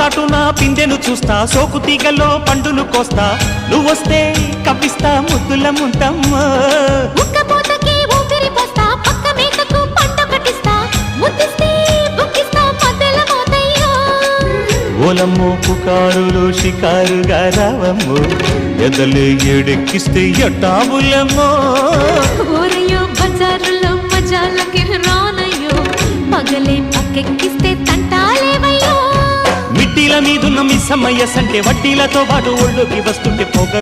చాటున పిందెను చూస్తా, సోకు తీగల్లో పండును కోస్తా, నువ్వొస్తే కప్పిస్తా ముద్దుల ముంతమ్మ. ఉక్కపోతకి ఊపిరి పోస్తా, పక్క మేకకు పంట కట్టిస్తా, ముద్దిస్తే బుక్కిస్తా మధ్యల మోతయ్యో. ఓలమ్మో పుకారులో షికారుగా రావమ్మో, ఎదలే ఏడెక్కిస్తే ఎట్టాబులమ్మో. ఊరయ్యో బజారులో మజాలకి రానయ్యో, పగలే పక్కెక్కిస్తే తంటాలేవయ్యో. మిట్టిల మీదున్న మిస్సమ్మయ్య సంటే వడ్డీలతో పాటు ఒళ్ళోకి వస్తుంటే పొగ